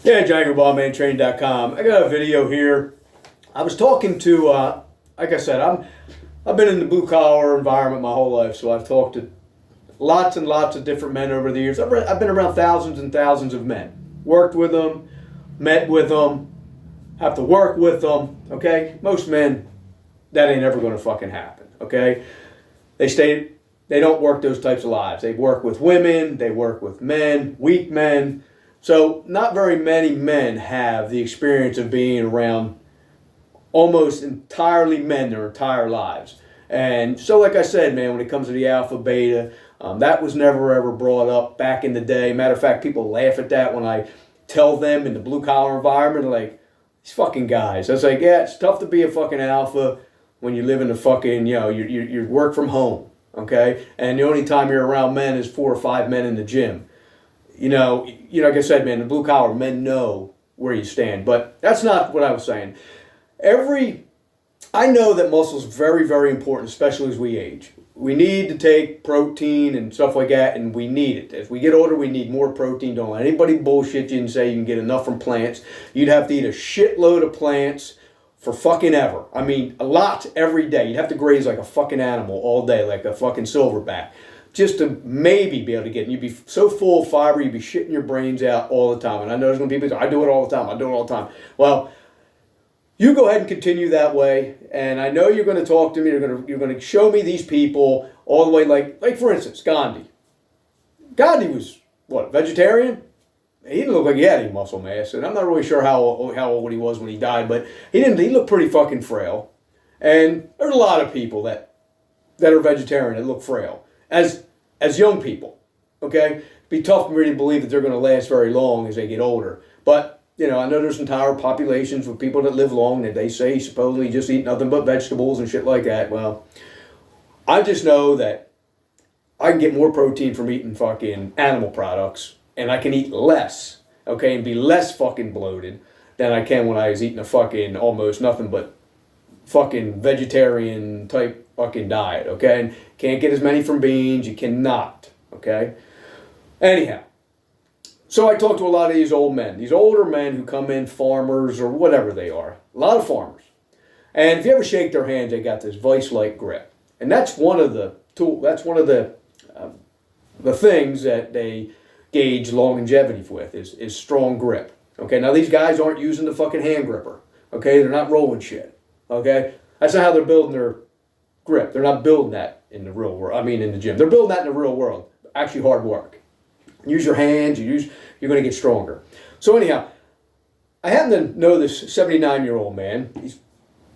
Yeah, JaguarBallmanTraining.com. I got a video here. I was talking to, like I said, I've been in the blue collar environment my whole life, so I've talked to lots and lots of different men over the years. I've been around thousands and thousands of men, worked with them, met with them, have to work with them. Okay, most men, that ain't ever going to fucking happen. Okay, they don't work those types of lives. They work with women, they work with men, weak men. So not very many men have the experience of being around almost entirely men their entire lives. And so like I said, man, when it comes to the alpha beta, that was never ever brought up back in the day. Matter of fact, people laugh at that when I tell them in the blue collar environment, like, these fucking guys. I was like, yeah, it's tough to be a fucking alpha when you live in the fucking, you work from home, okay? And the only time you're around men is 4 or 5 men in the gym. Like I said, man, the blue collar men know where you stand, but that's not what I was saying. I know that muscle is very, very important, especially as we age. We need to take protein and stuff like that, and we need it. As we get older, we need more protein. Don't let anybody bullshit you and say you can get enough from plants. You'd have to eat a shitload of plants for fucking ever. I mean, a lot every day. You'd have to graze like a fucking animal all day, like a fucking silverback, just to maybe be able to get it. You'd be so full of fiber, you'd be shitting your brains out all the time. And I know there's going to be people, I do it all the time. Well, you go ahead and continue that way, and I know you're going to talk to me. You're going to show me these people all the way, like for instance, Gandhi. Gandhi was what, vegetarian? He didn't look like he had any muscle mass, and I'm not really sure how old he was when he died, but he didn't. He looked pretty fucking frail. And there's a lot of people that are vegetarian that look frail as young people. Okay, it'd be tough for me to believe that they're going to last very long as they get older, but. I know there's entire populations of people that live long that they say supposedly just eat nothing but vegetables and shit like that. Well, I just know that I can get more protein from eating fucking animal products, and I can eat less, okay, and be less fucking bloated than I can when I was eating a fucking almost nothing but fucking vegetarian type fucking diet, okay? And can't get as many from beans, you cannot, okay? Anyhow. So I talk to a lot of these old men, these older men who come in, farmers or whatever they are, a lot of farmers. And if you ever shake their hands, they got this vice-like grip. And that's one of the things that they gauge longevity with is strong grip. Okay, now these guys aren't using the fucking hand gripper. Okay, they're not rolling shit. Okay, that's not how they're building their grip. They're not building that in the real world. I mean, in the gym. They're building that in the real world. Actually, hard work. Use your hands, you're going to get stronger. So anyhow, I happen to know this 79-year-old man. He's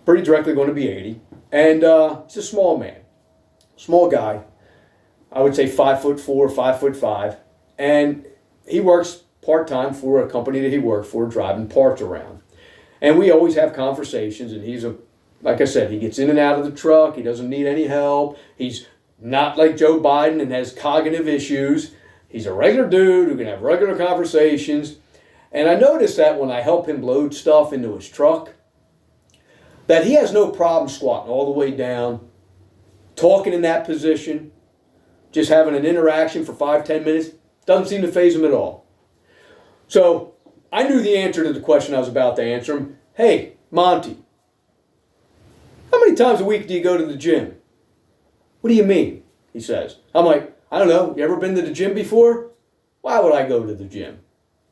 pretty directly going to be 80. And he's a small man. Small guy. I would say 5'4", 5'5". And he works part-time for a company that he works for, driving parts around. And we always have conversations, and like I said, he gets in and out of the truck. He doesn't need any help. He's not like Joe Biden and has cognitive issues. He's a regular dude who can have regular conversations. And I noticed that when I help him load stuff into his truck, that he has no problem squatting all the way down, talking in that position, just having an interaction for 5-10 minutes. Doesn't seem to faze him at all. So I knew the answer to the question I was about to answer him. Hey, Monty, how many times a week do you go to the gym? What do you mean? He says. I'm like, I don't know. You ever been to the gym before? Why would I go to the gym?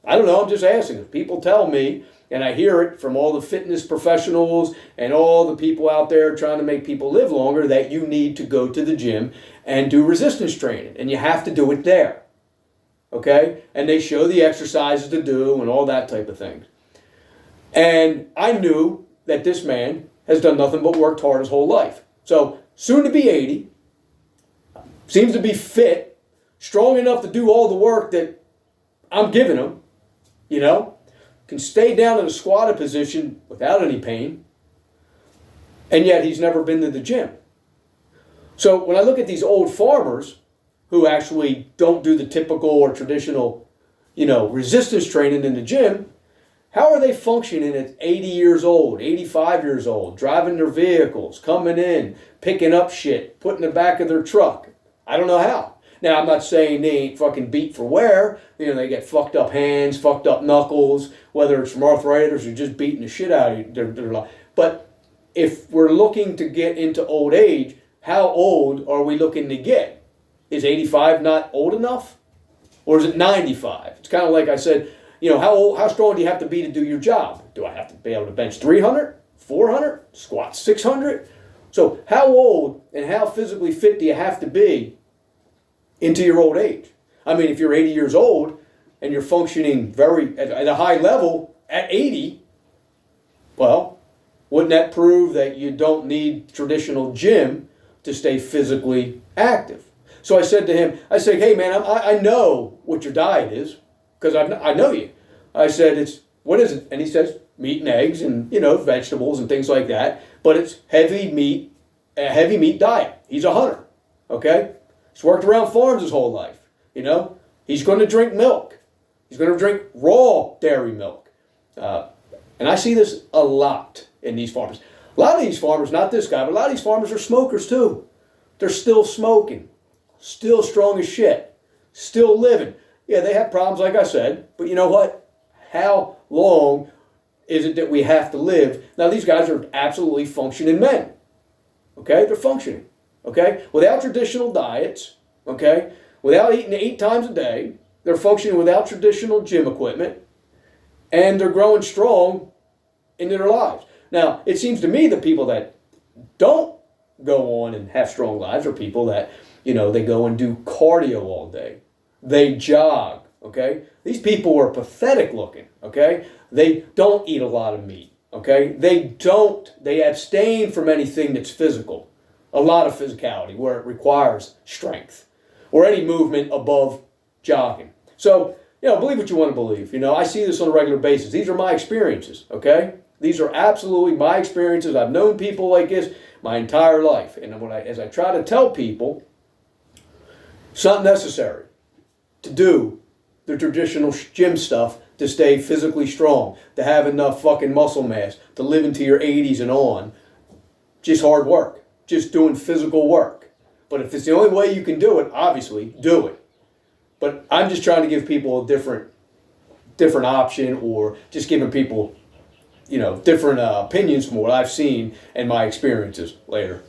I don't know. I'm just asking. People tell me, and I hear it from all the fitness professionals and all the people out there trying to make people live longer, that you need to go to the gym and do resistance training. And you have to do it there. Okay? And they show the exercises to do and all that type of thing. And I knew that this man has done nothing but worked hard his whole life. So, soon to be 80. Seems to be fit, strong enough to do all the work that I'm giving him, can stay down in a squatted position without any pain, and yet he's never been to the gym. So when I look at these old farmers who actually don't do the typical or traditional, resistance training in the gym, how are they functioning at 80 years old, 85 years old, driving their vehicles, coming in, picking up shit, putting in the back of their truck? I don't know how. Now, I'm not saying they ain't fucking beat for wear. You know, they get fucked up hands, fucked up knuckles, whether it's from arthritis or just beating the shit out of their life. But if we're looking to get into old age, how old are we looking to get? Is 85 not old enough? Or is it 95? It's kind of like I said, you know, how strong do you have to be to do your job? Do I have to be able to bench 300, 400, squat 600? So how old and how physically fit do you have to be into your old age? I mean, if you're 80 years old and you're functioning at a high level at 80, well, wouldn't that prove that you don't need traditional gym to stay physically active? So I said to him, I said, hey man, I know what your diet is, because I know you. I said, what is it? And he says, meat and eggs and, you know, vegetables and things like that. But it's a heavy meat diet. He's a hunter, okay? He's worked around farms his whole life, you know? He's going to drink milk. He's going to drink raw dairy milk. And I see this a lot in these farmers. A lot of these farmers, not this guy, but a lot of these farmers are smokers too. They're still smoking. Still strong as shit. Still living. Yeah, they have problems, like I said, but you know what? How long is it that we have to live? Now, these guys are absolutely functioning men. Okay? They're functioning. Okay? Without traditional diets, okay? Without eating 8 times a day, they're functioning without traditional gym equipment, and they're growing strong into their lives. Now, it seems to me the people that don't go on and have strong lives are people that, you know, they go and do cardio all day. They jog, okay? These people are pathetic looking, okay? They don't eat a lot of meat, okay? They abstain from anything that's physical. A lot of physicality where it requires strength or any movement above jogging. So, you know, believe what you want to believe. You know, I see this on a regular basis. These are my experiences, okay? These are absolutely my experiences. I've known people like this my entire life. And as I try to tell people, it's not necessary to do the traditional gym stuff to stay physically strong, to have enough fucking muscle mass, to live into your 80s and on. Just hard work. Just doing physical work. But if it's the only way you can do it, obviously, do it. But I'm just trying to give people a different option, or just giving people, you know, different opinions from what I've seen and my experiences later.